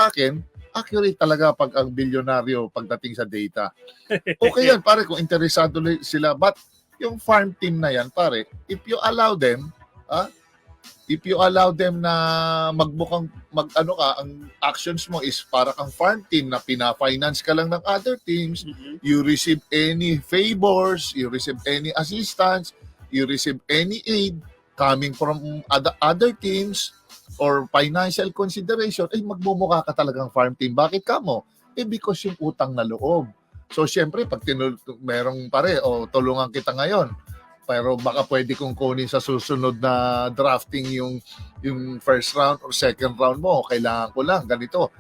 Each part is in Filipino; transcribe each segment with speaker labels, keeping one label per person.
Speaker 1: sa akin, accurate talaga pag ang bilyonaryo pagdating sa data. Okay yan, pare, kung interesado sila. But yung farm team na yan, pare, if you allow them, na magmukhang ang actions mo is para kang farm team na pina-finance ka lang ng other teams, you receive any favors, you receive any assistance, you receive any aid coming from other teams or financial consideration, magmumukha ka talagang farm team. Bakit ka mo? Because yung utang na loob. So, syempre, pag merong pare, tulungan kita ngayon, pero baka pwede kong kunin sa susunod na drafting yung first round or second round mo, kailangan ko lang, ganito.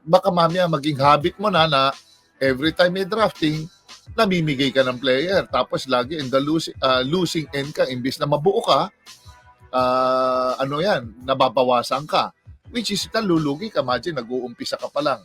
Speaker 1: Baka mamaya maging habit mo na every time may drafting, namimigay ka ng player. Tapos lagi in the losing end ka, imbis na mabuo ka, nababawasan ka. Which is, nalulugi ka, imagine, nag-uumpisa ka pa lang.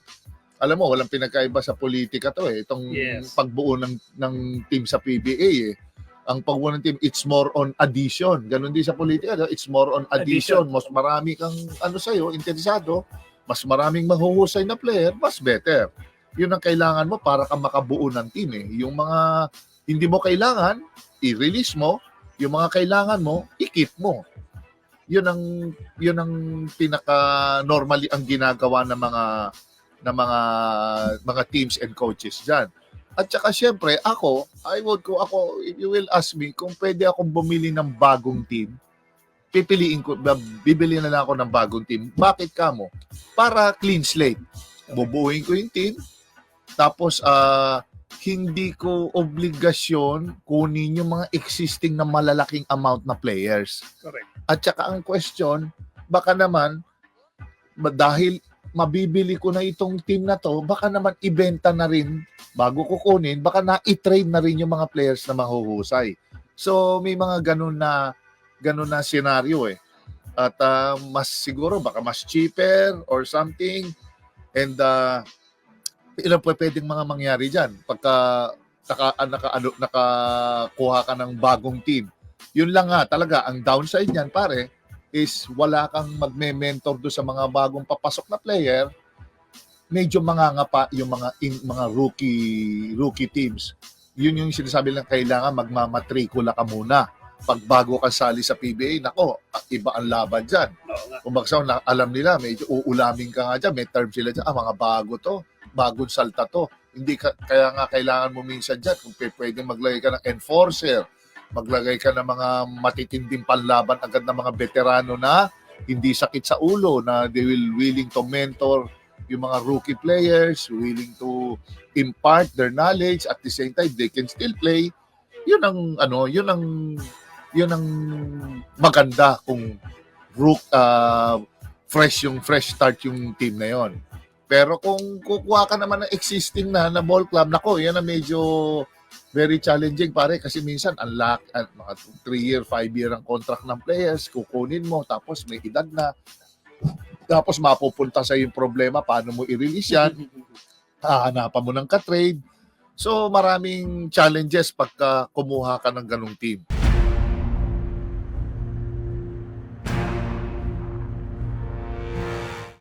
Speaker 1: Alam mo, walang pinagkaiba sa politika to itong pagbuo ng team sa PBA Ang pagbuo ng team, it's more on addition. Ganon din sa politika, it's more on addition. Mas marami kang sa'yo, interesado, mas maraming mahuhusay na player, mas better. Yun ang kailangan mo para ka makabuo ng team Yung mga hindi mo kailangan, i-release mo. Yung mga kailangan mo, i-keep mo. Yun ang pinaka normally ang ginagawa ng mga teams and coaches diyan. At saka syempre, if you will ask me kung pwede akong bumili ng bagong team, bibili na lang ako ng bagong team. Bakit ka mo? Para clean slate. Bubuuin ko yung team, tapos hindi ko obligasyon kunin yung mga existing na malalaking amount na players.
Speaker 2: Correct.
Speaker 1: At saka ang question, baka naman, dahil mabibili ko na itong team na to, baka naman ibenta na rin bago ko kunin, baka na-i-trade na rin yung mga players na mahuhusay. So may mga ganun na scenario At mas siguro baka mas cheaper or something. And ilan po pwedeng mga mangyari diyan pagka nakakuha ka ng bagong team. Yun lang nga talaga ang downside niyan, pare, is wala kang magme-mentor do sa mga bagong papasok na player. Medyo mangangapa yung mga rookie teams. Yun yung sinasabi lang, kailangan magmamatrikula ka muna. Pag bago ka sali sa PBA, nako, iba ang laban dyan. Kung baksaw na alam nila, medyo uulamin ka nga dyan, may term sila dyan, mga bago to, bagong salta to. Kaya nga kailangan mo minsan dyan, kung pwedeng maglagay ka ng enforcer, maglagay ka ng mga matitinding panlaban agad ng mga veterano na hindi sakit sa ulo, na they will willing to mentor yung mga rookie players, willing to impart their knowledge, at the same time they can still play. Yun ang maganda kung fresh start yung team na yon. Pero kung kukuha ka naman ng existing na ball club, nako, yan na medyo very challenging, pare, kasi minsan mga 3-year, 5-year ang contract ng players, kukunin mo, tapos may edad na, tapos mapupunta sa yung problema, paano mo i-release yan, hahanapan mo ng ka-trade. So maraming challenges pagka kumuha ka ng ganung team.